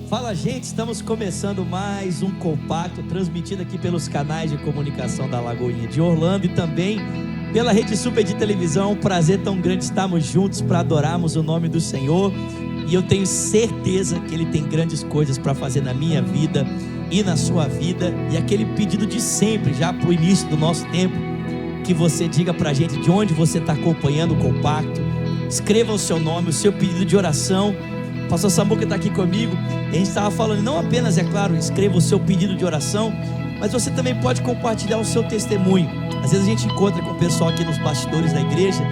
Fala, gente, estamos começando mais um compacto transmitido aqui pelos canais de comunicação da Lagoinha de Orlando e também pela Rede Super de televisão. Um prazer tão grande estarmos juntos para adorarmos o nome do Senhor, e eu tenho certeza que Ele tem grandes coisas para fazer na minha vida e na sua vida. E aquele pedido de sempre, já para o início do nosso tempo, que você diga para a gente de onde você está acompanhando o compacto, escreva o seu nome, o seu pedido de oração. O pastor Samuca está aqui comigo, e a gente estava falando, não apenas, é claro, escreva o seu pedido de oração, mas você também pode compartilhar o seu testemunho. Às vezes a gente encontra com o pessoal aqui nos bastidores da igreja,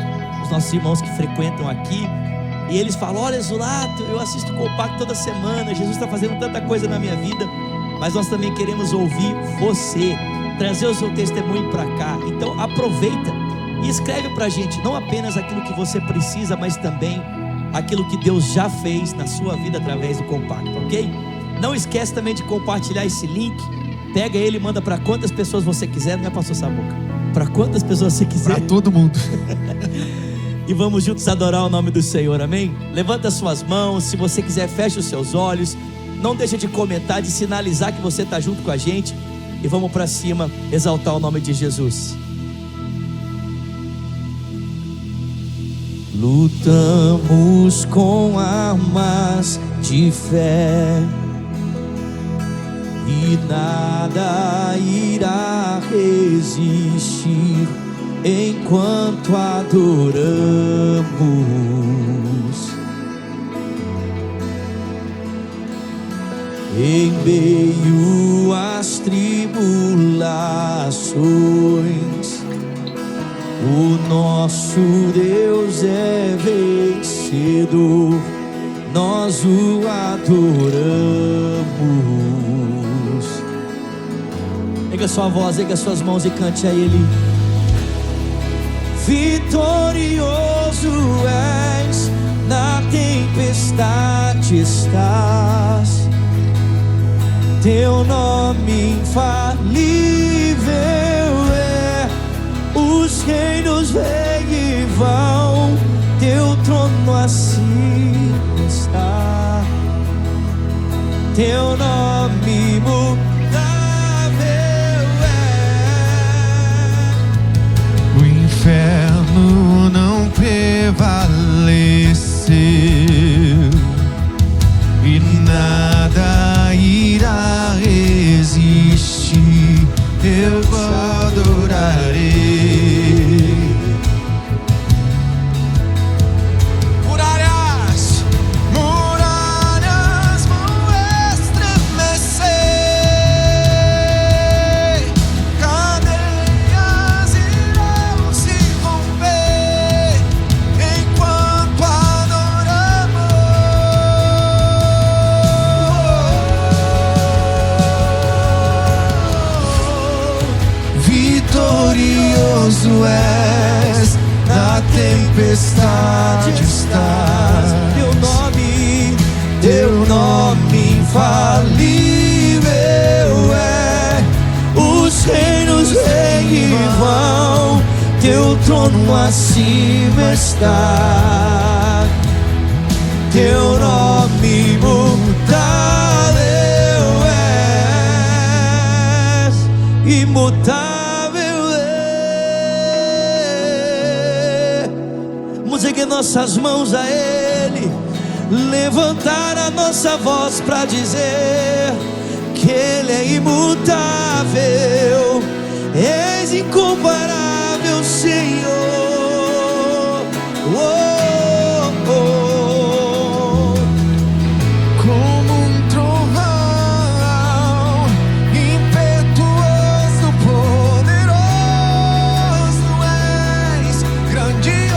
os nossos irmãos que frequentam aqui, e eles falam: olha, Zulato, eu assisto o compacto toda semana, Jesus está fazendo tanta coisa na minha vida. Mas nós também queremos ouvir você, trazer o seu testemunho para cá. Então aproveita e escreve para a gente, não apenas aquilo que você precisa, mas também aquilo que Deus já fez na sua vida através do compacto, ok? Não esquece também de compartilhar esse link. Pega ele e manda para quantas pessoas você quiser, não é, pastor Samuca? Para quantas pessoas você quiser. Para todo mundo. E vamos juntos adorar o nome do Senhor, amém? Levanta as suas mãos, se você quiser feche os seus olhos. Não deixa de comentar, de sinalizar que você está junto com a gente. E vamos para cima, exaltar o nome de Jesus. Lutamos com armas de fé, e nada irá resistir enquanto adoramos. Em meio às tribulações, o nosso Deus é vencedor, nós o adoramos. Erga sua voz, erga suas mãos e cante a Ele. Vitorioso és, na tempestade estás, teu nome infalível é. Os reinos vêm e vão, teu trono assim está, teu nome imutável é. O inferno não prevaleceu e nada irá resistir. Eu adorarei. Muralhas vão estremecer, cadeias irão se romper enquanto adoramos. Vitorioso és, na tempestade estás, teu nome infalível é. Os reinos vêm e vão, teu trono acima está, teu nome imutável és, imutável é. Vamos erguer nossas mãos a Ele, levantar a nossa voz para dizer que Ele é imutável, és incomparável, Senhor. Oh, oh. Como um trovão, impetuoso, poderoso és, grandioso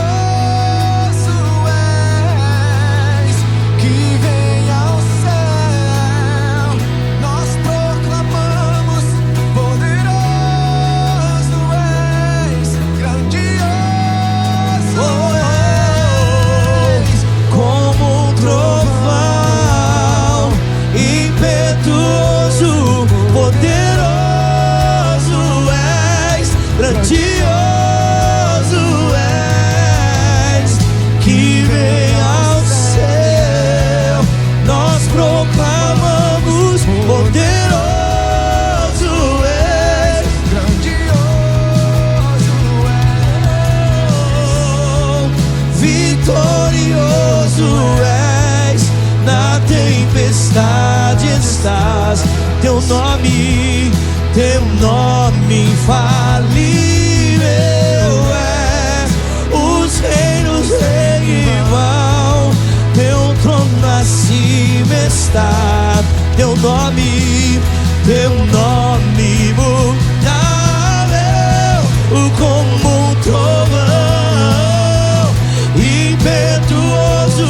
és, que vem ao céu, nós proclamamos. Poderoso és, grandioso vitorioso és, na tempestade estás. Teu nome infalível é. Os reinos em vão, teu trono acima está. Teu nome imutável, como um trovão, impetuoso,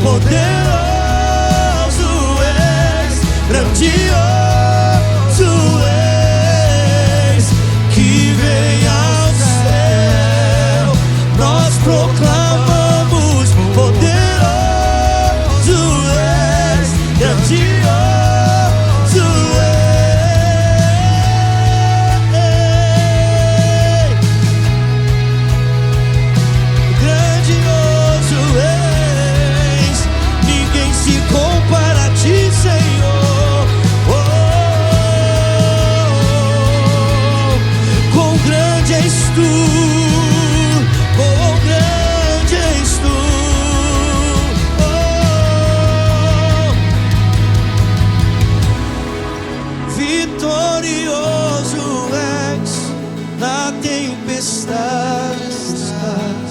poderoso és, grandioso és, que vem ao céu. Nós proclamamos, poderoso és, grandioso. Compara a ti, Senhor. Quão grande és tu, quão grande és tu. Vitorioso és, na tempestade estás.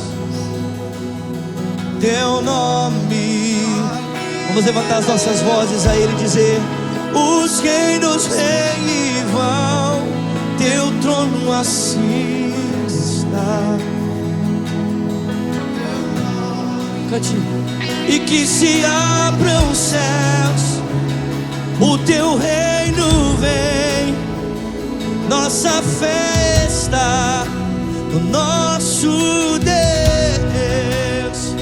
Teu nome. Vamos levantar as nossas vozes a Ele e dizer: os reinos vêm e vão, teu trono assim está. Cante. E que se abram os céus, o teu reino vem, nossa fé está no nosso Deus.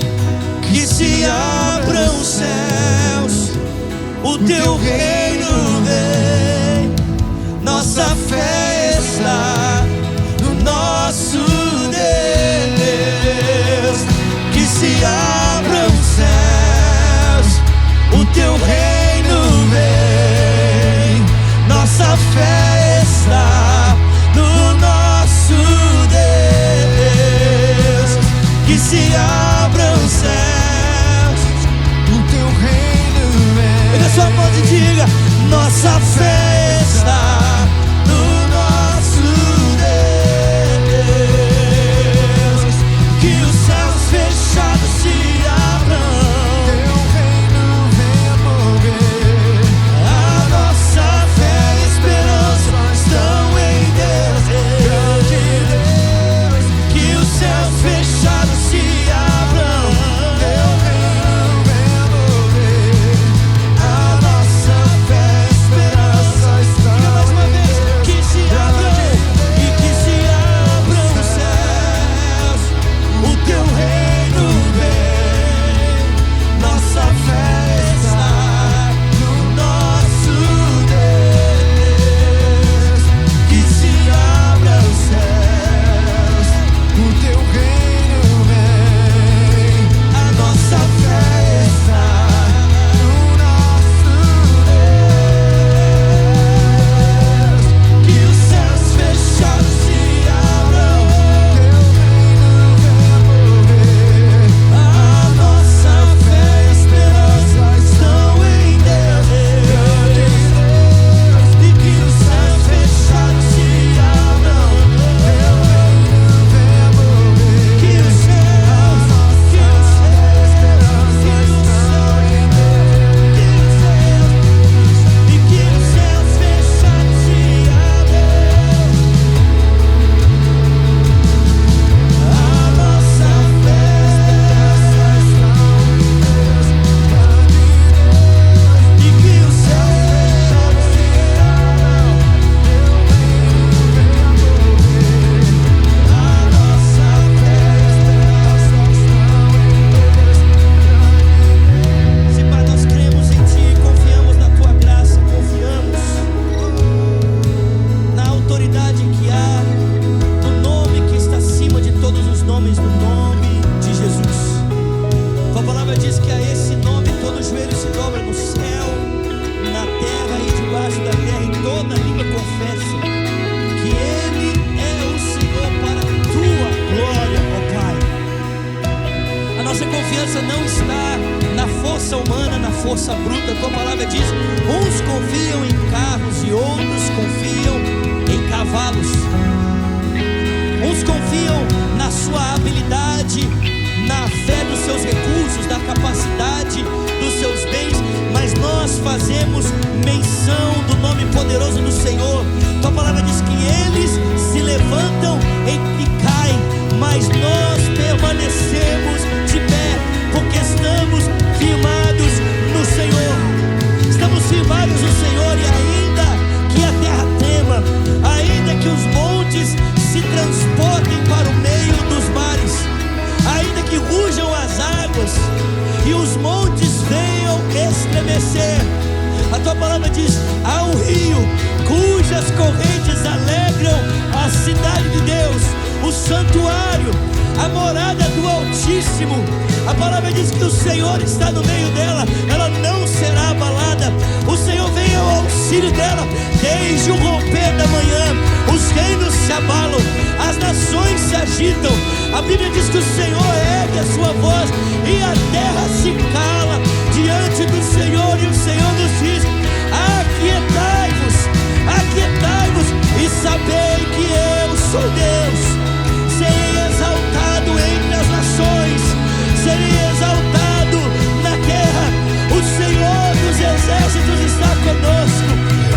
Que se abram os céus, o teu reino vem, nossa fé está no nosso Deus. Que se abram os céus, o teu reino vem, nossa fé está no nosso Deus. Que se abram os céus, o teu reino vem. Pega sua mão e diga: nossa fé está no nosso Deus. Que os céus fechados se abram, teu reino venha mover. A nossa fé e esperança estão em Deus, grande Deus. Que os céus fechados se abram, teu reino venha mover. A nossa fé e esperança estão em Deus. nossa confiança não está na força humana, na força bruta. A tua palavra diz: uns confiam em carros e outros confiam em cavalos. Uns confiam na sua habilidade, na fé dos seus recursos, da capacidade dos seus bens, mas nós fazemos menção do nome poderoso do Senhor. Tua palavra diz que eles se levantam e caem, mas nós permanecemos de pé, porque estamos firmados no Senhor. Estamos firmados no Senhor, e ainda que a terra trema, ainda que os montes se transportem para o meio dos mares, ainda que rujam as águas e os montes venham estremecer, a tua palavra diz: há um rio cujas correntes alegram a cidade de Deus, o santuário, a morada do Altíssimo. A palavra diz que o Senhor está no meio dela, ela não será abalada. O Senhor vem ao auxílio dela desde o romper da manhã. Os reinos se abalam, as nações se agitam. A Bíblia diz que o Senhor ergue a sua voz e a terra se cala diante do Senhor, e o Senhor nos diz: aquietai-vos, aquietai-vos e sabei que eu sou Deus. Serei exaltado entre as nações, serei exaltado na terra. O Senhor dos exércitos está conosco.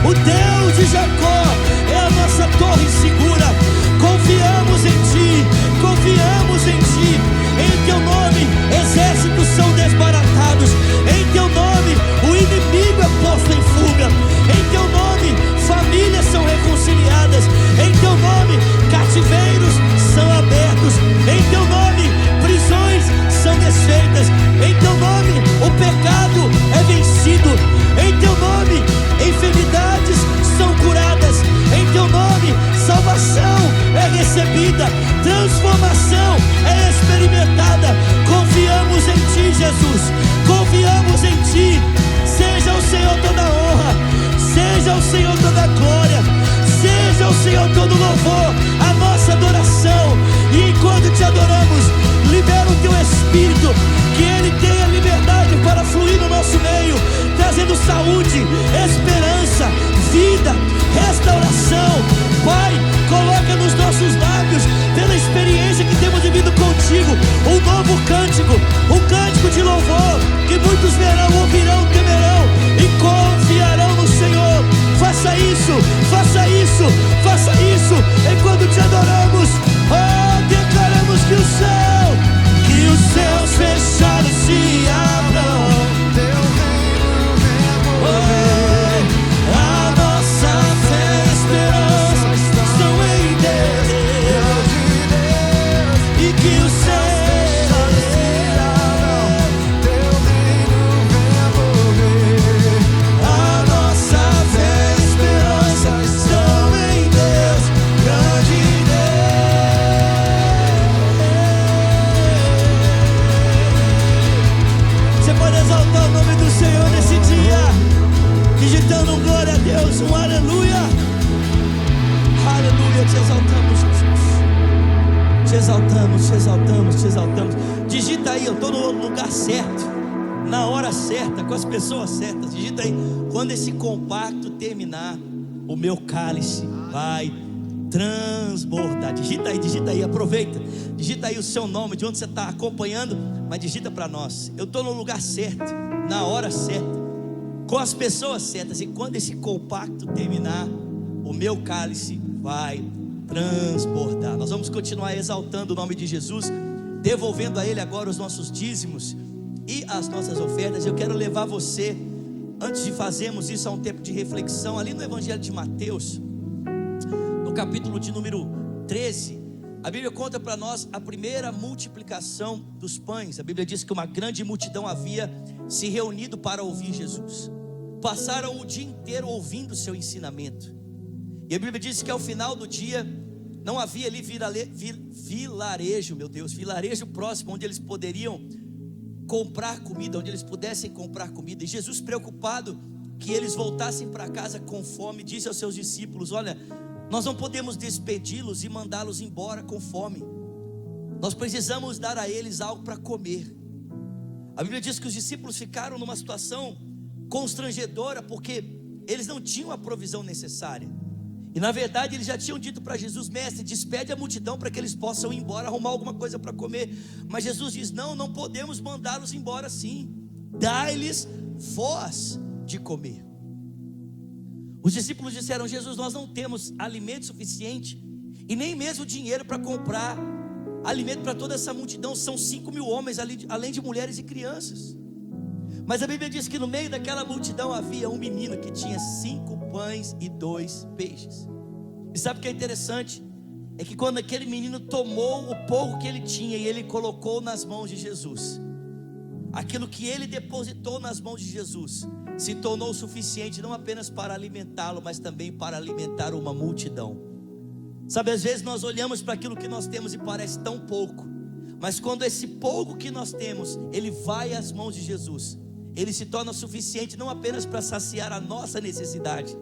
O Deus de Jacó é a nossa torre segura. Confiamos em Ti, confiamos em Ti. Em Teu nome exércitos são desbaratados. Em Teu nome o inimigo é posto em fuga. Em Teu nome famílias são reconciliadas. Em Teu nome cativeiros são abertos. Em Teu nome prisões são desfeitas. Em Teu nome o pecado é vencido. Em Teu nome enfermidades são curadas. Em Teu nome salvação é recebida, transformação é experimentada. Confiamos em Ti, Jesus, confiamos em Ti. Seja o Senhor toda a honra, seja o Senhor toda a glória, seja o Senhor todo o louvor, a nossa adoração. E enquanto Te adoramos, libera o Teu Espírito, que Ele tenha liberdade para fluir no nosso meio, trazendo saúde, esperança, vida, restauração. Pai, coloca nos nossos lábios, pela experiência que temos vivido contigo, um novo cântico, um cântico de louvor, que muitos verão, ouvirão, temerão e confiarão no Senhor. Faça isso, faça isso, faça isso. Enquanto Te adoramos, declaramos que os céus fechados se abram. Teu reino venha mover. A nossa fé e esperança estão em Deus, e que os céus fechados se abram. Teu reino venha mover. A nossa fé e esperança estão em Deus, grande Deus. Você pode exaltar o nome do Senhor nesse dia, digitando um glória a Deus, um aleluia. Aleluia, Te exaltamos, Jesus. Te exaltamos, Te exaltamos, Te exaltamos. Digita aí: eu estou no lugar certo, na hora certa, com as pessoas certas. Digita aí: quando esse compacto terminar, o meu cálice vai transbordar. Digita aí, aproveita. Digita aí o seu nome, de onde você está acompanhando, mas digita para nós: eu estou no lugar certo, na hora certa, com as pessoas certas. E quando esse compacto terminar, o meu cálice vai transbordar. Nós vamos continuar exaltando o nome de Jesus, devolvendo a Ele agora os nossos dízimos e as nossas ofertas. Eu quero levar você, antes de fazermos isso, a um tempo de reflexão, ali no Evangelho de Mateus, no capítulo de número 13. A Bíblia conta para nós a primeira multiplicação dos pães. A Bíblia diz que uma grande multidão havia se reunido para ouvir Jesus. Passaram o dia inteiro ouvindo o seu ensinamento. E a Bíblia diz que ao final do dia não havia ali vilarejo, vilarejo próximo, onde eles poderiam comprar comida, onde eles pudessem comprar comida. E Jesus, preocupado que eles voltassem para casa com fome, disse aos seus discípulos: olha, nós não podemos despedi-los e mandá-los embora com fome. Nós precisamos dar a eles algo para comer. A Bíblia diz que os discípulos ficaram numa situação constrangedora, porque eles não tinham a provisão necessária. E na verdade eles já tinham dito para Jesus: mestre, despede a multidão para que eles possam ir embora, arrumar alguma coisa para comer. Mas Jesus diz: não podemos mandá-los embora assim. Dai-lhes voz de comer. Os discípulos disseram: Jesus, nós não temos alimento suficiente e nem mesmo dinheiro para comprar alimento para toda essa multidão. São 5.000 homens, além de mulheres e crianças. Mas a Bíblia diz que no meio daquela multidão havia um menino que tinha 5 pães e 2 peixes. E sabe o que é interessante? É que quando aquele menino tomou o pouco que ele tinha e ele colocou nas mãos de Jesus, aquilo que ele depositou nas mãos de Jesus se tornou suficiente não apenas para alimentá-lo, mas também para alimentar uma multidão. Sabe, às vezes nós olhamos para aquilo que nós temos e parece tão pouco, mas quando esse pouco que nós temos, ele vai às mãos de Jesus, ele se torna suficiente não apenas para saciar a nossa necessidade,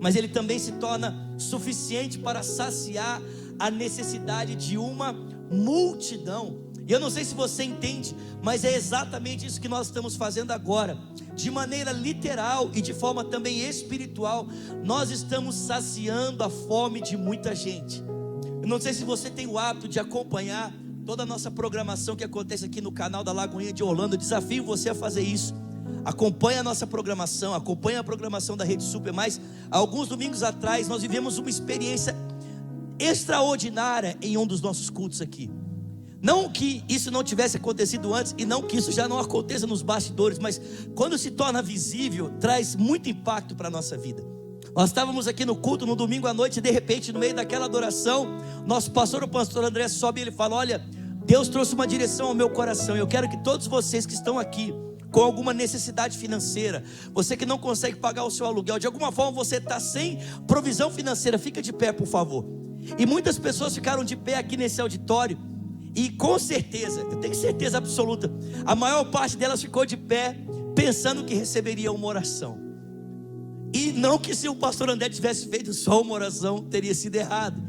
mas ele também se torna suficiente para saciar a necessidade de uma multidão. E eu não sei se você entende, mas é exatamente isso que nós estamos fazendo agora. De maneira literal e de forma também espiritual, nós estamos saciando a fome de muita gente. Eu não sei se você tem o hábito de acompanhar toda a nossa programação que acontece aqui no canal da Lagoinha de Orlando. Eu desafio você a fazer isso. Acompanhe a nossa programação, acompanhe a programação da Rede Super. Mas alguns domingos atrás nós vivemos uma experiência extraordinária em um dos nossos cultos aqui. Não que isso não tivesse acontecido antes, e não que isso já não aconteça nos bastidores, mas quando se torna visível, traz muito impacto para a nossa vida. Nós estávamos aqui no culto no domingo à noite, e de repente no meio daquela adoração, nosso pastor, o pastor André, sobe e ele fala: olha, Deus trouxe uma direção ao meu coração. Eu quero que todos vocês que estão aqui com alguma necessidade financeira, você que não consegue pagar o seu aluguel, de alguma forma você está sem provisão financeira, fica de pé, por favor. E muitas pessoas ficaram de pé aqui nesse auditório. E com certeza, eu tenho certeza absoluta, a maior parte delas ficou de pé, pensando que receberia uma oração. E não que se o pastor André tivesse feito só uma oração, teria sido errado.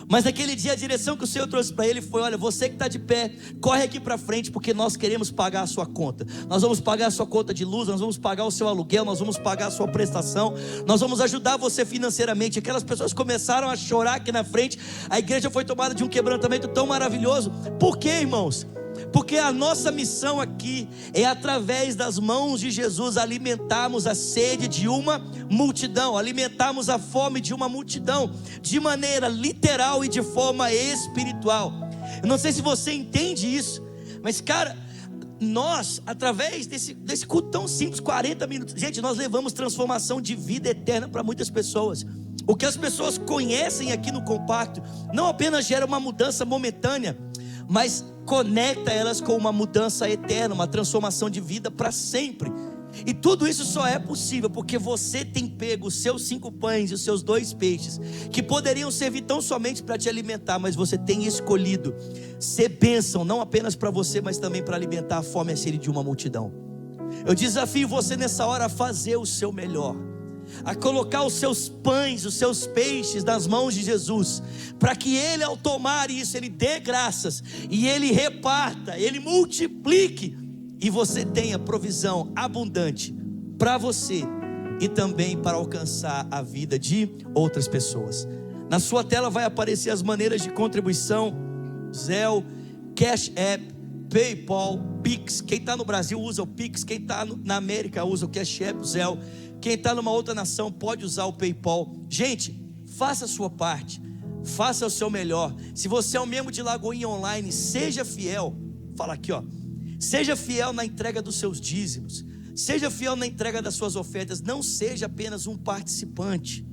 Mas naquele dia a direção que o Senhor trouxe para ele foi: olha, você que está de pé, corre aqui para frente, porque nós queremos pagar a sua conta. Nós vamos pagar a sua conta de luz, nós vamos pagar o seu aluguel, nós vamos pagar a sua prestação, nós vamos ajudar você financeiramente. Aquelas pessoas começaram a chorar aqui na frente. A igreja foi tomada de um quebrantamento tão maravilhoso. Por quê, irmãos? Porque a nossa missão aqui é, através das mãos de Jesus, alimentarmos a sede de uma multidão, alimentarmos a fome de uma multidão, de maneira literal e de forma espiritual. Eu não sei se você entende isso, mas cara, nós, através desse culto tão simples, 40 minutos, gente, nós levamos transformação de vida eterna para muitas pessoas. O que as pessoas conhecem aqui no Compacto não apenas gera uma mudança momentânea, mas conecta elas com uma mudança eterna, uma transformação de vida para sempre. E tudo isso só é possível porque você tem pego os seus 5 pães e os seus 2 peixes, que poderiam servir tão somente para te alimentar, mas você tem escolhido ser bênção, não apenas para você, mas também para alimentar a fome e a sede de uma multidão. Eu desafio você nessa hora a fazer o seu melhor, a colocar os seus pães, os seus peixes nas mãos de Jesus, para que Ele, ao tomar isso, Ele dê graças, e Ele reparta, Ele multiplique, e você tenha provisão abundante para você, e também para alcançar a vida de outras pessoas. Na sua tela vai aparecer as maneiras de contribuição: Zelle, Cash App, PayPal, Pix. Quem está no Brasil usa o Pix, quem está na América usa o Cash App, o Zelle. Quem está numa outra nação pode usar o PayPal. Gente, faça a sua parte, faça o seu melhor. Se você é um membro de Lagoinha Online, seja fiel. Fala aqui, ó. Seja fiel na entrega dos seus dízimos, seja fiel na entrega das suas ofertas. Não seja apenas um participante,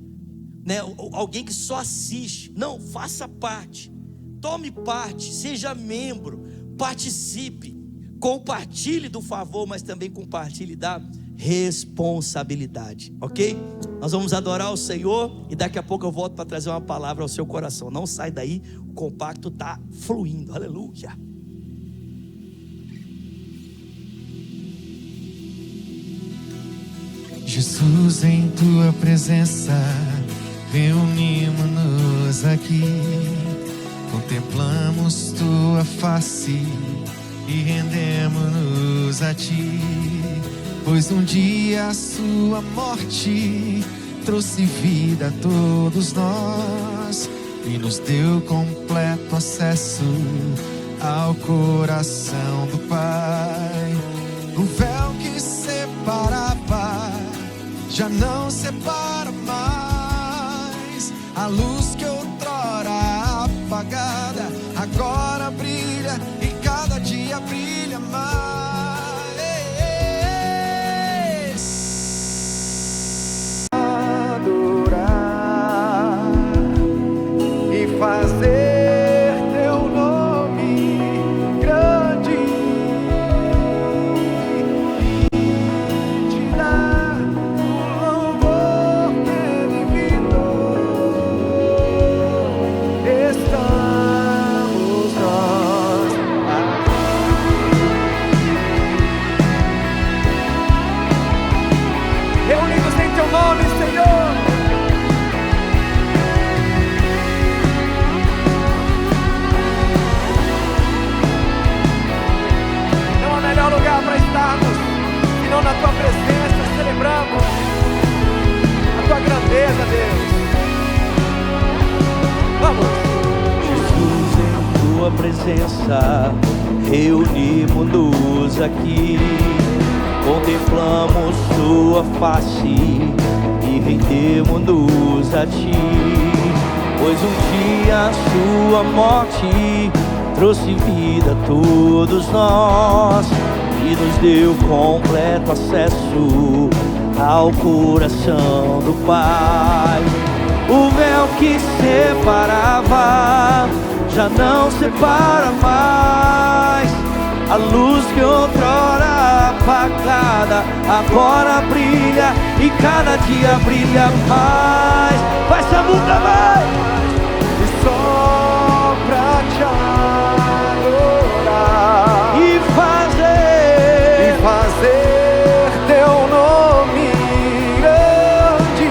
né? Alguém que só assiste. Não, faça parte, tome parte, seja membro, participe, compartilhe do favor, mas também compartilhe da responsabilidade, ok? Nós vamos adorar o Senhor e daqui a pouco eu volto para trazer uma palavra ao seu coração. Não sai daí, o compacto está fluindo, aleluia. Jesus, em tua presença reunimos-nos aqui, contemplamos tua face e rendemos-nos Rendidos a ti, pois um dia a sua morte trouxe vida a todos nós e nos deu completo acesso ao coração do Pai. O véu que separava já não separa mais. A luz que outrora apagada agora brilha e cada dia brilha mais. Adorar e fazer teu nome grande e te dar o louvor que é devido. Estamos nós reunidos em teu nome, Senhor. Não há melhor lugar para estarmos senão na tua presença. Celebramos a tua grandeza, Deus. Vamos. Jesus, em tua presença, reunimos-nos aqui, contemplamos sua face e rendemos-nos a ti, pois um dia a sua morte trouxe vida a todos nós e nos deu completo acesso ao coração do Pai. O véu que separava já não separa mais. A luz que outrora apagada agora brilha e cada dia brilha mais. Vai, Samu, vai! E só pra te adorar E fazer teu nome grande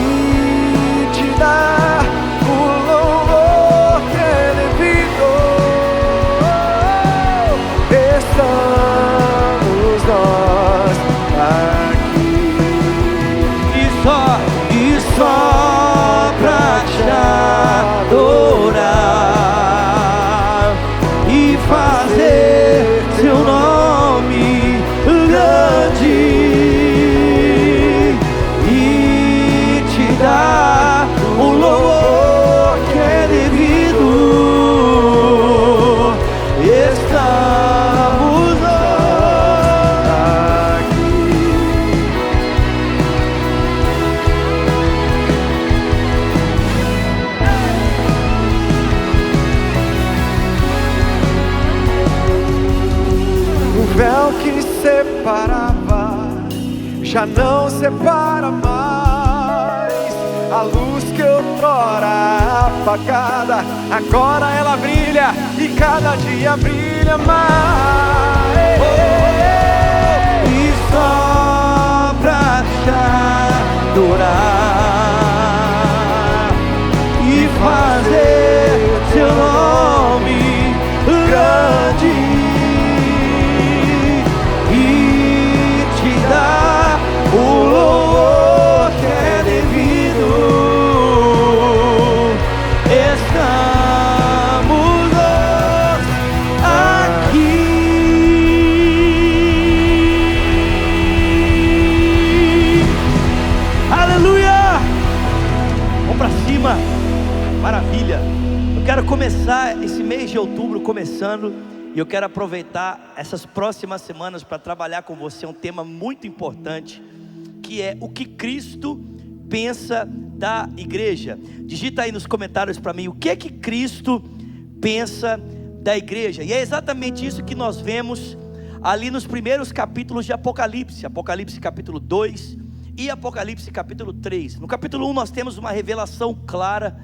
e te dar o louvor que é devido. Estamos nós aqui e só pra te adorar e fazer seu nome grande e te dar o louvor que é devido. Estamos nós aqui. O véu que separava já não separa mais. A luz que outrora apagada agora ela brilha e cada dia brilha mais. E só pra te adorar e fazer seu nome grande e te dar o louvor que é devido. Estamos nós aqui. Aleluia! Vamos pra cima. Maravilha. Eu quero começar esse mês de outubro começando, e eu quero aproveitar essas próximas semanas para trabalhar com você um tema muito importante, que é o que Cristo pensa da igreja. Digita aí nos comentários para mim, o que é que Cristo pensa da igreja? E é exatamente isso que nós vemos ali nos primeiros capítulos de Apocalipse. Apocalipse capítulo 2 e Apocalipse capítulo 3. No capítulo 1 nós temos uma revelação clara,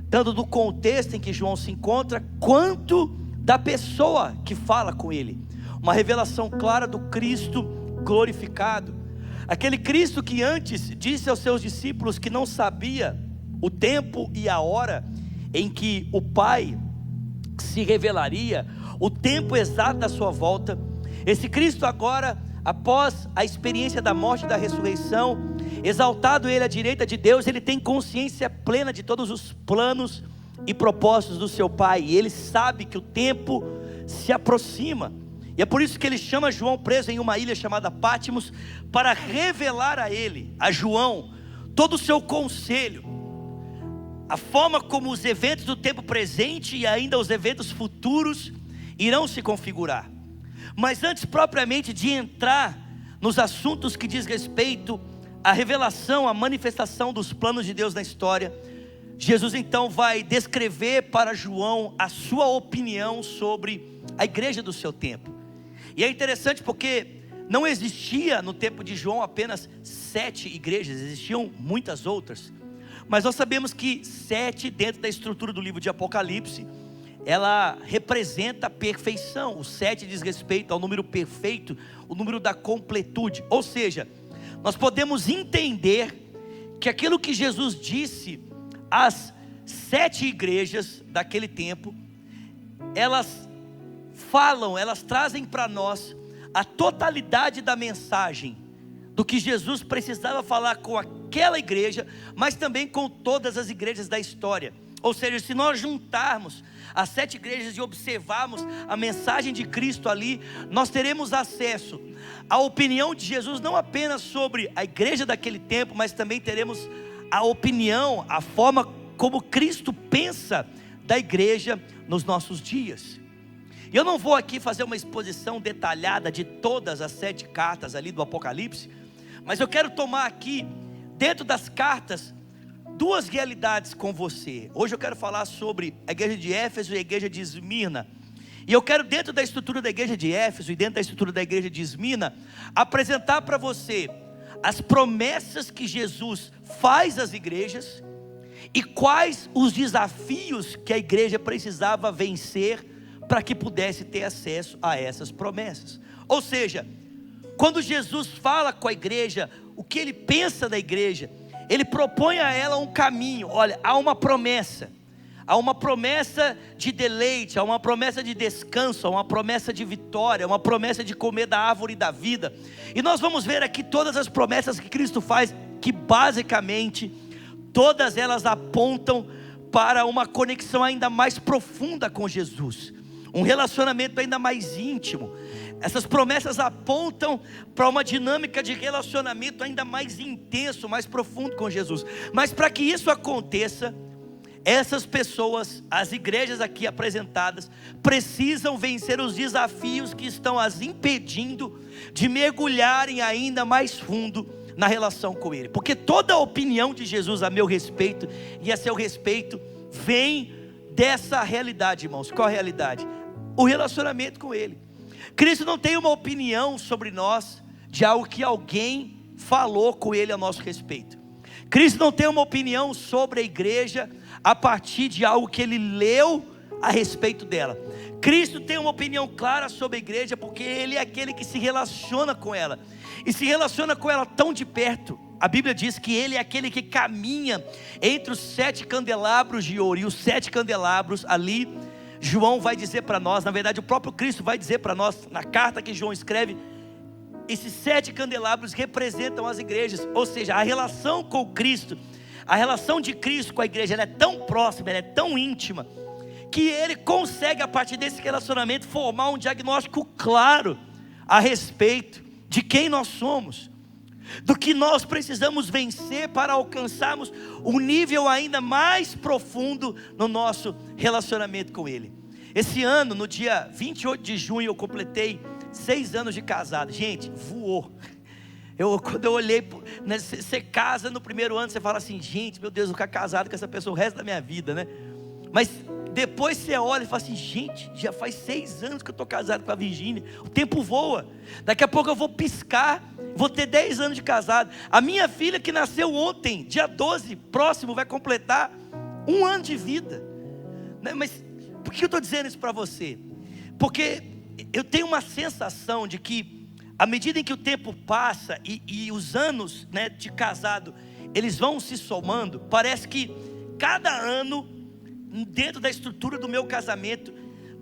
tanto do contexto em que João se encontra, quanto da pessoa que fala com ele. Uma revelação clara do Cristo glorificado. Aquele Cristo que antes disse aos seus discípulos que não sabia o tempo e a hora em que o Pai se revelaria, o tempo exato da sua volta. Esse Cristo agora, após a experiência da morte e da ressurreição, exaltado ele à direita de Deus, ele tem consciência plena de todos os planos e propósitos do seu Pai, e ele sabe que o tempo se aproxima, e é por isso que ele chama João, preso em uma ilha chamada Pátimos, para revelar a ele, a João, todo o seu conselho, a forma como os eventos do tempo presente e ainda os eventos futuros irão se configurar. Mas antes propriamente de entrar nos assuntos que diz respeito à revelação, à manifestação dos planos de Deus na história, Jesus então vai descrever para João a sua opinião sobre a igreja do seu tempo. E é interessante porque não existia no tempo de João apenas 7 igrejas, existiam muitas outras. Mas nós sabemos que 7, dentro da estrutura do livro de Apocalipse, ela representa a perfeição. O 7 diz respeito ao número perfeito, o número da completude. Ou seja, nós podemos entender que aquilo que Jesus disse às 7 igrejas daquele tempo, elas falam, elas trazem para nós a totalidade da mensagem do que Jesus precisava falar com aquela igreja, mas também com todas as igrejas da história. Ou seja, se nós juntarmos as 7 igrejas e observarmos a mensagem de Cristo ali, nós teremos acesso à opinião de Jesus, não apenas sobre a igreja daquele tempo, mas também teremos a opinião, a forma como Cristo pensa da igreja nos nossos dias. E eu não vou aqui fazer uma exposição detalhada de todas as 7 cartas ali do Apocalipse, mas eu quero tomar aqui, dentro das cartas, 2 realidades com você. Hoje eu quero falar sobre a igreja de Éfeso e a igreja de Esmirna. E eu quero, dentro da estrutura da igreja de Éfeso e dentro da estrutura da igreja de Esmirna, apresentar para você as promessas que Jesus faz às igrejas e quais os desafios que a igreja precisava vencer para que pudesse ter acesso a essas promessas. Ou seja, quando Jesus fala com a igreja, o que ele pensa da igreja, ele propõe a ela um caminho. Olha, há uma promessa de deleite, há uma promessa de descanso, há uma promessa de vitória, há uma promessa de comer da árvore da vida. E nós vamos ver aqui todas as promessas que Cristo faz, que basicamente todas elas apontam para uma conexão ainda mais profunda com Jesus, um relacionamento ainda mais íntimo. Essas promessas apontam para uma dinâmica de relacionamento ainda mais intenso, mais profundo com Jesus. Mas para que isso aconteça, essas pessoas, as igrejas aqui apresentadas, precisam vencer os desafios que estão as impedindo de mergulharem ainda mais fundo na relação com Ele. Porque toda a opinião de Jesus a meu respeito e a seu respeito vem dessa realidade, irmãos. Qual a realidade? O relacionamento com Ele. Cristo não tem uma opinião sobre nós de algo que alguém falou com Ele a nosso respeito. Cristo não tem uma opinião sobre a igreja a partir de algo que Ele leu a respeito dela. Cristo tem uma opinião clara sobre a igreja porque Ele é aquele que se relaciona com ela, e se relaciona com ela tão de perto. A Bíblia diz que Ele é aquele que caminha entre os 7 candelabros de ouro, e os 7 candelabros ali, João vai dizer para nós, na verdade o próprio Cristo vai dizer para nós, na carta que João escreve, esses 7 candelabros representam as igrejas. Ou seja, a relação com Cristo, a relação de Cristo com a igreja, ela é tão próxima, ela é tão íntima, que Ele consegue, a partir desse relacionamento, formar um diagnóstico claro a respeito de quem nós somos, do que nós precisamos vencer para alcançarmos um nível ainda mais profundo no nosso relacionamento com Ele. Esse ano, no dia 28 de junho, eu completei 6 anos de casado. Gente, voou. Quando eu olhei, né, você casa no primeiro ano, você fala assim, gente, meu Deus, eu vou ficar casado com essa pessoa o resto da minha vida, né? Mas depois você olha e fala assim, gente, já faz 6 anos que eu estou casado com a Virgínia. O tempo voa. Daqui a pouco eu vou piscar, vou ter 10 anos de casado. A minha filha, que nasceu ontem, dia 12, próximo, vai completar 1 ano de vida, né? Mas por que eu estou dizendo isso para você? Porque eu tenho uma sensação de que, à medida em que o tempo passa e os anos, né, de casado, eles vão se somando, parece que cada ano, dentro da estrutura do meu casamento,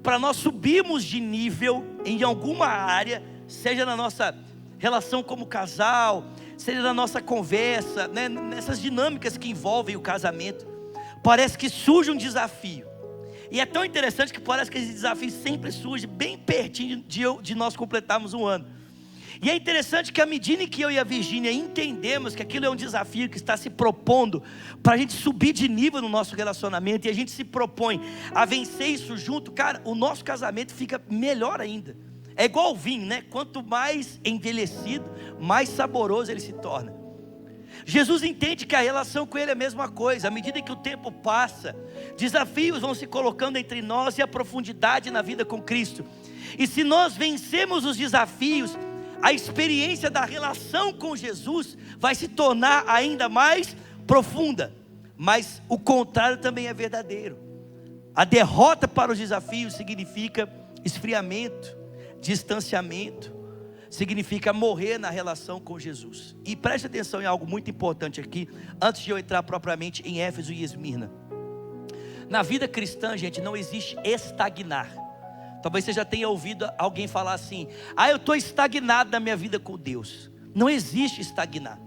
para nós subirmos de nível em alguma área, seja na nossa relação como casal, seja na nossa conversa, né, nessas dinâmicas que envolvem o casamento, parece que surge um desafio. E é tão interessante que parece que esse desafio sempre surge bem pertinho de nós completarmos um ano. E é interessante que à medida que eu e a Virgínia entendemos que aquilo é um desafio que está se propondo para a gente subir de nível no nosso relacionamento, e a gente se propõe a vencer isso junto, cara, o nosso casamento fica melhor ainda. É igual o vinho, né? Quanto mais envelhecido, mais saboroso ele se torna. Jesus entende que a relação com Ele é a mesma coisa. À medida que o tempo passa, desafios vão se colocando entre nós e a profundidade na vida com Cristo. E se nós vencemos os desafios, a experiência da relação com Jesus vai se tornar ainda mais profunda. Mas o contrário também é verdadeiro. A derrota para os desafios significa esfriamento, distanciamento, significa morrer na relação com Jesus. E preste atenção em algo muito importante aqui, antes de eu entrar propriamente em Éfeso e Esmirna. Na vida cristã, gente, não existe estagnar. Talvez você já tenha ouvido alguém falar assim: eu estou estagnado na minha vida com Deus. Não existe estagnar.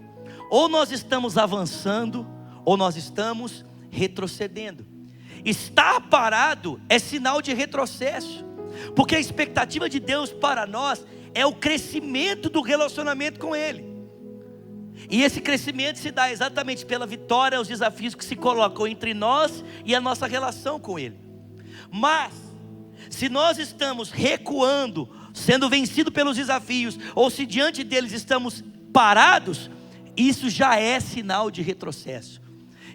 Ou nós estamos avançando, ou nós estamos retrocedendo. Estar parado é sinal de retrocesso, porque a expectativa de Deus para nós é o crescimento do relacionamento com Ele. E esse crescimento se dá exatamente pela vitória aos desafios que se colocam entre nós e a nossa relação com Ele. Mas se nós estamos recuando, sendo vencidos pelos desafios, ou se diante deles estamos parados, isso já é sinal de retrocesso.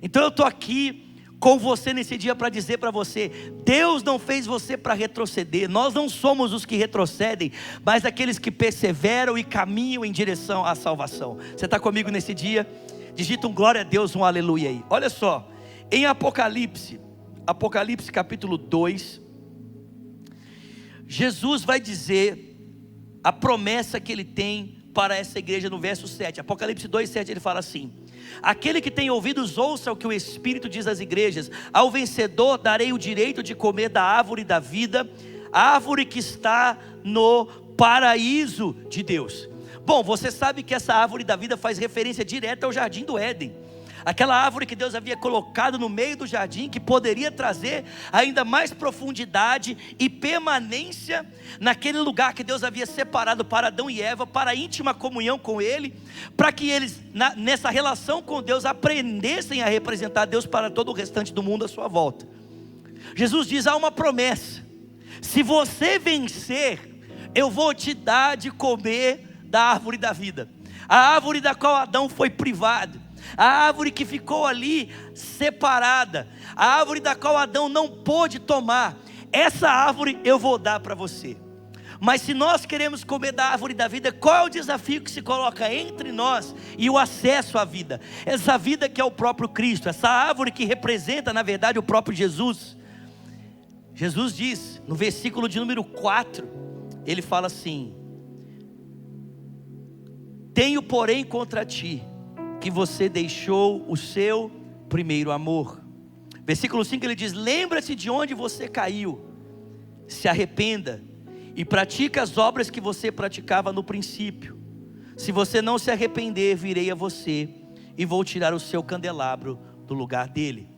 Então eu estou aqui com você nesse dia para dizer para você: Deus não fez você para retroceder. Nós não somos os que retrocedem, mas aqueles que perseveram e caminham em direção à salvação. Você está comigo nesse dia? Digita um glória a Deus, um aleluia aí. Olha só, em Apocalipse capítulo 2, Jesus vai dizer a promessa que Ele tem para essa igreja no verso 7. Apocalipse 2:7, Ele fala assim: aquele que tem ouvidos ouça o que o Espírito diz às igrejas. Ao vencedor darei o direito de comer da árvore da vida, a árvore que está no paraíso de Deus. Bom, você sabe que essa árvore da vida faz referência direta ao jardim do Éden. Aquela árvore que Deus havia colocado no meio do jardim, que poderia trazer ainda mais profundidade e permanência naquele lugar que Deus havia separado para Adão e Eva, para a íntima comunhão com Ele, para que eles nessa relação com Deus aprendessem a representar Deus para todo o restante do mundo à sua volta. Jesus diz: há uma promessa: se você vencer, eu vou te dar de comer da árvore da vida, a árvore da qual Adão foi privado, a árvore que ficou ali separada, a árvore da qual Adão não pôde tomar. Essa árvore eu vou dar para você. Mas se nós queremos comer da árvore da vida, qual é o desafio que se coloca entre nós e o acesso à vida? Essa vida que é o próprio Cristo, essa árvore que representa na verdade o próprio Jesus. Jesus diz no versículo de número 4, Ele fala assim: tenho porém contra ti que você deixou o seu primeiro amor. Versículo 5 ele diz: lembra-se de onde você caiu, se arrependa e pratique as obras que você praticava no princípio. Se você não se arrepender, virei a você e vou tirar o seu candelabro do lugar dele.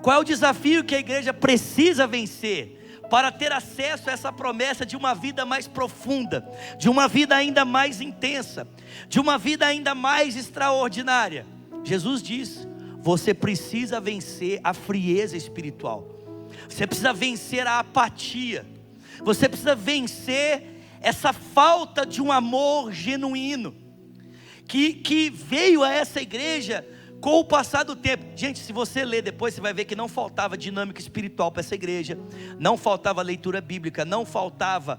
Qual é o desafio que a igreja precisa vencer para ter acesso a essa promessa de uma vida mais profunda, de uma vida ainda mais intensa, de uma vida ainda mais extraordinária? Jesus diz: você precisa vencer a frieza espiritual, você precisa vencer a apatia, você precisa vencer essa falta de um amor genuíno, que veio a essa igreja com o passar do tempo. Gente, se você ler depois, você vai ver que não faltava dinâmica espiritual para essa igreja, não faltava leitura bíblica, não faltava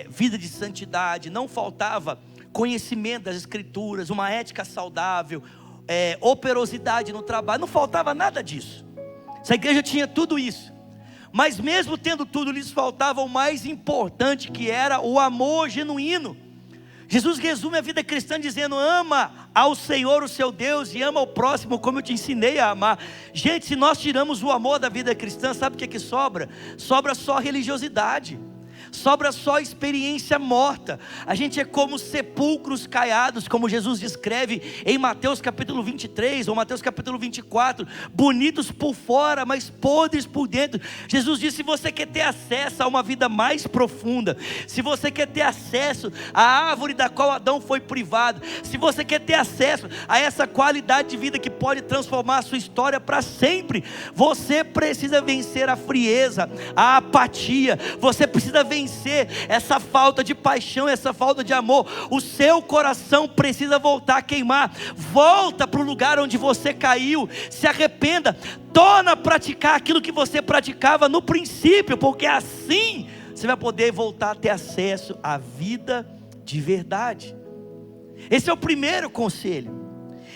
vida de santidade, não faltava conhecimento das escrituras, uma ética saudável, operosidade no trabalho, não faltava nada disso. Essa igreja tinha tudo isso, mas mesmo tendo tudo, lhes faltava o mais importante, que era o amor genuíno. Jesus resume a vida cristã dizendo: ama ao Senhor o seu Deus e ama ao próximo como eu te ensinei a amar. Gente, se nós tiramos o amor da vida cristã, sabe o que é que sobra? Sobra só religiosidade, sobra só experiência morta. A gente é como sepulcros caiados, como Jesus descreve em Mateus capítulo 23 ou Mateus capítulo 24, bonitos por fora, mas podres por dentro. Jesus disse: se você quer ter acesso a uma vida mais profunda, se você quer ter acesso à árvore da qual Adão foi privado, se você quer ter acesso a essa qualidade de vida que pode transformar a sua história para sempre, você precisa vencer a frieza, a apatia, você precisa vencer essa falta de paixão, essa falta de amor. O seu coração precisa voltar a queimar. Volta para o lugar onde você caiu, se arrependa, torna a praticar aquilo que você praticava no princípio, porque assim você vai poder voltar a ter acesso à vida de verdade. Esse é o primeiro conselho.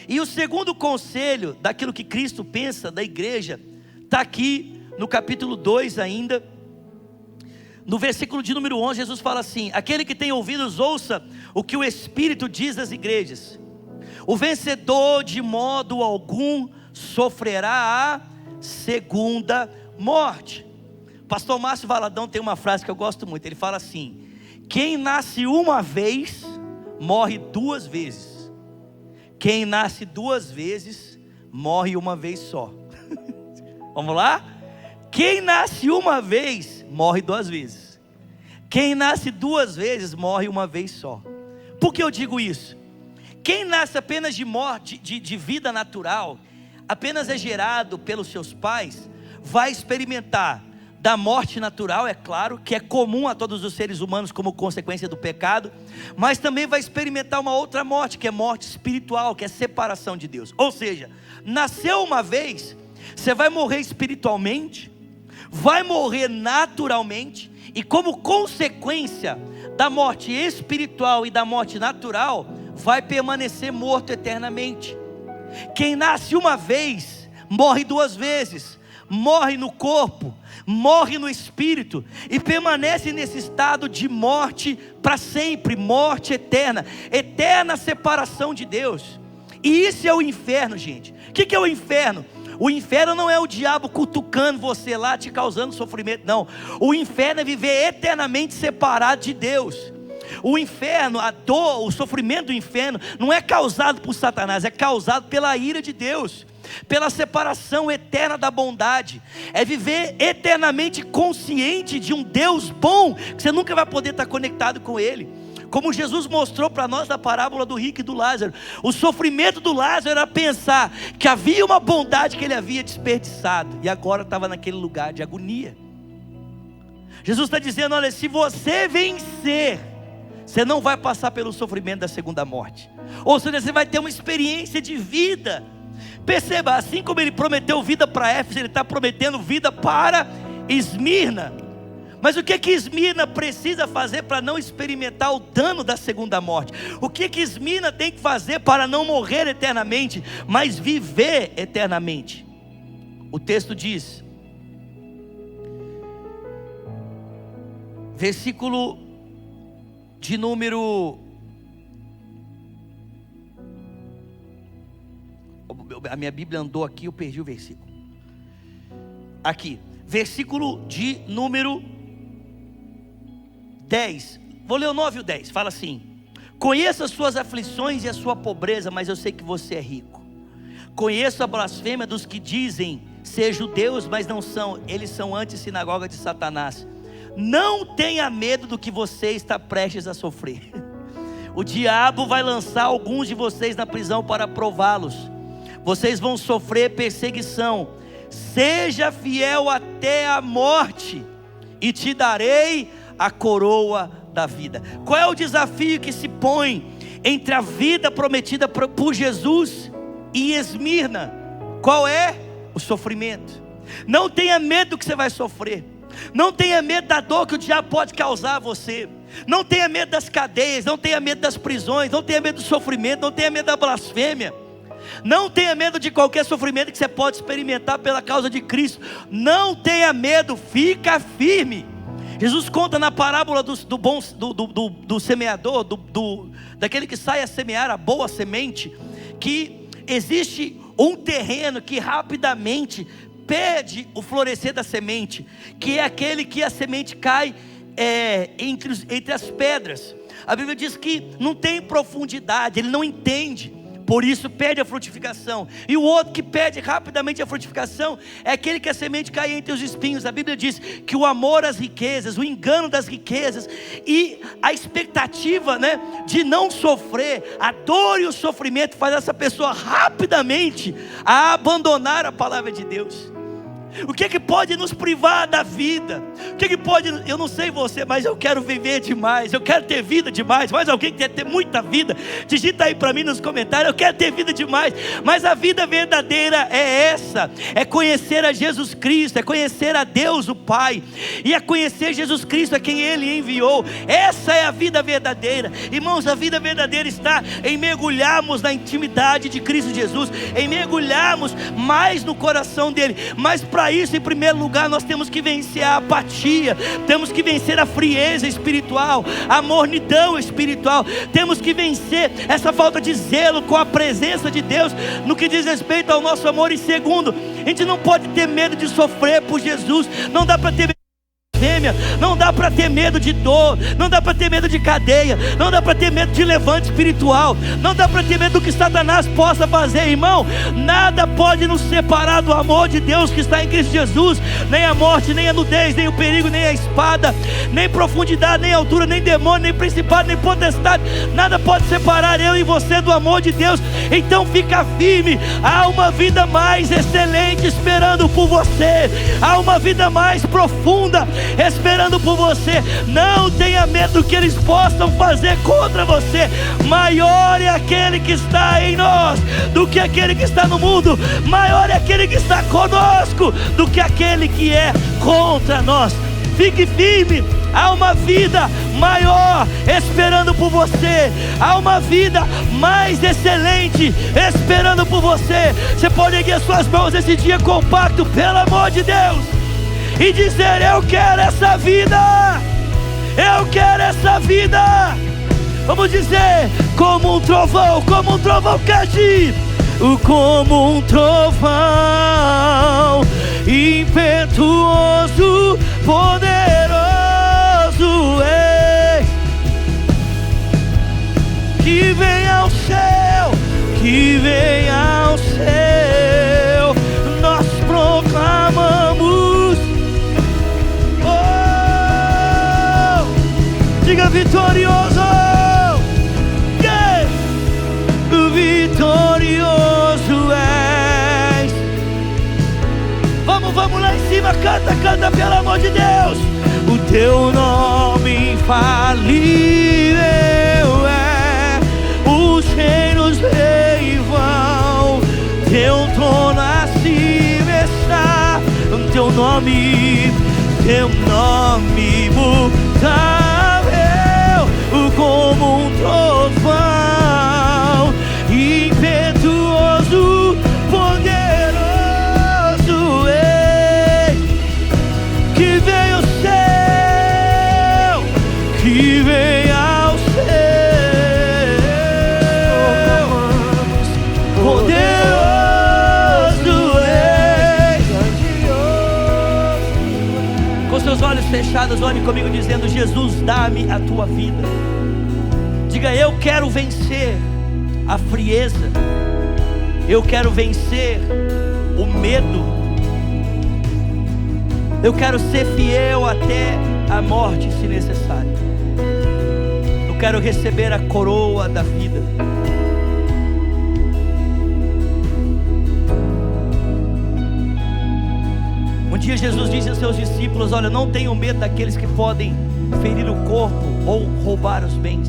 E o segundo conselho daquilo que Cristo pensa da igreja está aqui no capítulo 2 ainda. No versículo de número 11, Jesus fala assim: aquele que tem ouvidos, ouça o que o Espírito diz às igrejas. O vencedor de modo algum sofrerá a segunda morte. Pastor Márcio Valadão tem uma frase que eu gosto muito. Ele fala assim: quem nasce uma vez, morre duas vezes. Quem nasce duas vezes, morre uma vez só. Vamos lá? Quem nasce uma vez, morre duas vezes. Quem nasce duas vezes, morre uma vez só. Por que eu digo isso? Quem nasce apenas de morte, de vida natural, apenas é gerado pelos seus pais, vai experimentar da morte natural, é claro, que é comum a todos os seres humanos como consequência do pecado, mas também vai experimentar uma outra morte, que é morte espiritual, que é separação de Deus. Ou seja, nasceu uma vez, você vai morrer espiritualmente, vai morrer naturalmente, e como consequência da morte espiritual e da morte natural, vai permanecer morto eternamente. Quem nasce uma vez, morre duas vezes, morre no corpo, morre no espírito, e permanece nesse estado de morte para sempre, morte eterna, eterna separação de Deus. E isso é o inferno, gente. O que é o inferno? O inferno não é o diabo cutucando você lá, te causando sofrimento, não. O inferno é viver eternamente separado de Deus. O inferno, a dor, o sofrimento do inferno não é causado por Satanás, é causado pela ira de Deus, pela separação eterna da bondade. É viver eternamente consciente de um Deus bom, que você nunca vai poder estar conectado com Ele. Como Jesus mostrou para nós na parábola do rico e do Lázaro. O sofrimento do Lázaro era pensar que havia uma bondade que ele havia desperdiçado, e agora estava naquele lugar de agonia. Jesus está dizendo: olha, se você vencer, você não vai passar pelo sofrimento da segunda morte. Ou seja, você vai ter uma experiência de vida. Perceba, assim como ele prometeu vida para Éfeso, ele está prometendo vida para Esmirna. Mas o que Esmirna precisa fazer para não experimentar o dano da segunda morte? O que Esmirna tem que fazer para não morrer eternamente, mas viver eternamente? O texto diz, versículo de número... A minha Bíblia andou aqui, eu perdi o versículo. Aqui, versículo de número 10. Vou ler o 9 e o 10. Fala assim: conheço as suas aflições e a sua pobreza, mas eu sei que você é rico. Conheço a blasfêmia dos que dizem ser judeus, mas não são. Eles são anti-sinagoga de Satanás. Não tenha medo do que você está prestes a sofrer. O diabo vai lançar alguns de vocês na prisão para prová-los. Vocês vão sofrer perseguição. Seja fiel até a morte, e te darei a coroa da vida. Qual é o desafio que se põe entre a vida prometida por Jesus e Esmirna? Qual é? O sofrimento. Não tenha medo do que você vai sofrer. Não tenha medo da dor que o diabo pode causar a você. Não tenha medo das cadeias. Não tenha medo das prisões. Não tenha medo do sofrimento. Não tenha medo da blasfêmia. Não tenha medo de qualquer sofrimento que você pode experimentar pela causa de Cristo. Não tenha medo, fica firme. Jesus conta na parábola do semeador, daquele que sai a semear a boa semente, que existe um terreno que rapidamente perde o florescer da semente, que é aquele que a semente cai entre as pedras. A Bíblia diz que não tem profundidade, ele não entende, por isso perde a frutificação. E o outro que perde rapidamente a frutificação é aquele que a semente cai entre os espinhos. A Bíblia diz que o amor às riquezas, o engano das riquezas e a expectativa, de não sofrer, a dor e o sofrimento faz essa pessoa rapidamente a abandonar a palavra de Deus. O que é que pode nos privar da vida? O que é que pode, eu não sei você, mas eu quero viver demais, eu quero ter vida demais. Mas alguém que quer ter muita vida, digita aí para mim nos comentários: eu quero ter vida demais. Mas a vida verdadeira é essa, é conhecer a Jesus Cristo, é conhecer a Deus o Pai, e é conhecer Jesus Cristo, a quem Ele enviou. Essa é a vida verdadeira. Irmãos, a vida verdadeira está em mergulharmos na intimidade de Cristo Jesus, em mergulharmos mais no coração dEle. Mas para isso, em primeiro lugar, nós temos que vencer a apatia, temos que vencer a frieza espiritual, a mornidão espiritual, temos que vencer essa falta de zelo com a presença de Deus no que diz respeito ao nosso amor. E segundo, a gente não pode ter medo de sofrer por Jesus, não dá para ter medo, não dá para ter medo de dor, não dá para ter medo de cadeia, não dá para ter medo de levante espiritual, não dá para ter medo do que Satanás possa fazer. Irmão, nada pode nos separar do amor de Deus que está em Cristo Jesus, nem a morte, nem a nudez, nem o perigo, nem a espada, nem profundidade, nem altura, nem demônio, nem principado, nem potestade, nada pode separar eu e você do amor de Deus. Então fica firme, há uma vida mais excelente esperando por você, há uma vida mais profunda esperando por você. Não tenha medo do que eles possam fazer contra você. Maior é aquele que está em nós do que aquele que está no mundo. Maior é aquele que está conosco do que aquele que é contra nós. Fique firme, há uma vida maior esperando por você, há uma vida mais excelente esperando por você. Você pode erguer suas mãos esse dia compacto, pelo amor de Deus, e dizer: eu quero essa vida, eu quero essa vida. Vamos dizer: como um trovão cante, como um trovão, impetuoso, poderoso és, que vem ao céu, que vem ao céu, nós proclamamos. Diga: vitorioso, yeah! Vitorioso és. Vamos lá em cima, canta, pelo amor de Deus. O teu nome infalível é, os reinos vão, teu trono acima está, teu nome mutável, como um trovão, impetuoso, poderoso és, que vem ao céu, que vem ao céu, poderoso és. Com seus olhos fechados, olhe comigo dizendo: Jesus, dá-me a tua vida. Diga: eu quero vencer a frieza, eu quero vencer o medo, eu quero ser fiel até a morte, se necessário. Eu quero receber a coroa da vida. Um dia Jesus disse aos seus discípulos: olha, não tenham medo daqueles que podem ferir o corpo ou roubar os bens,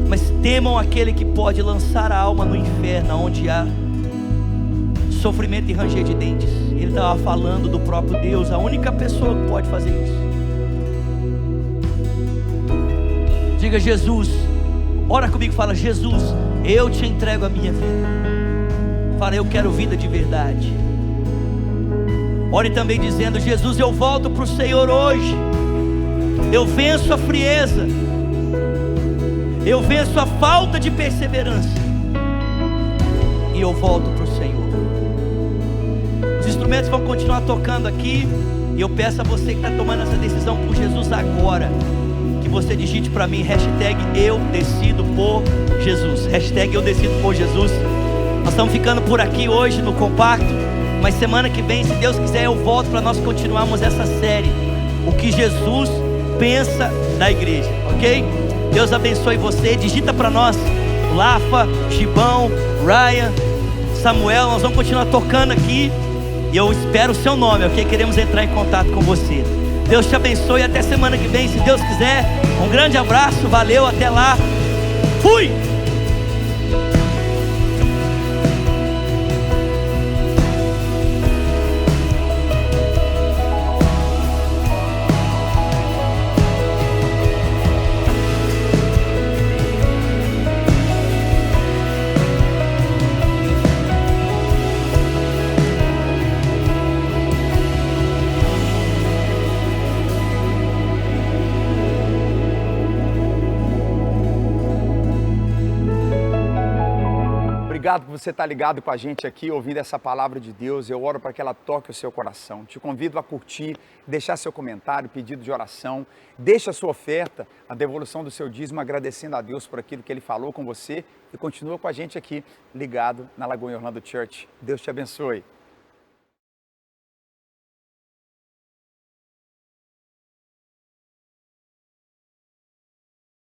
mas temam aquele que pode lançar a alma no inferno, onde há sofrimento e ranger de dentes. Ele estava falando do próprio Deus, a única pessoa que pode fazer isso. Diga: Jesus, ora comigo, fala: Jesus, eu te entrego a minha vida. Fala: eu quero vida de verdade. Ore também dizendo: Jesus, eu volto para o Senhor hoje. Eu venço a frieza, eu venço a falta de perseverança, e eu volto para o Senhor. Os instrumentos vão continuar tocando aqui, e eu peço a você que está tomando essa decisão por Jesus agora, que você digite para mim, hashtag eu decido por Jesus, hashtag eu decido por Jesus. Nós estamos ficando por aqui hoje no compacto, mas semana que vem, se Deus quiser, eu volto para nós continuarmos essa série, o que Jesus pensa da igreja, ok? Deus abençoe você. Digita para nós, Lafa, Gibão, Ryan, Samuel. Nós vamos continuar tocando aqui, e eu espero o seu nome, ok? Queremos entrar em contato com você. Deus te abençoe, até semana que vem, se Deus quiser. Um grande abraço, valeu, até lá. Fui! Obrigado por você estar ligado com a gente aqui, ouvindo essa palavra de Deus. Eu oro para que ela toque o seu coração. Te convido a curtir, deixar seu comentário, pedido de oração. Deixa a sua oferta, a devolução do seu dízimo, agradecendo a Deus por aquilo que Ele falou com você. E continua com a gente aqui, ligado na Lagoinha Orlando Church. Deus te abençoe.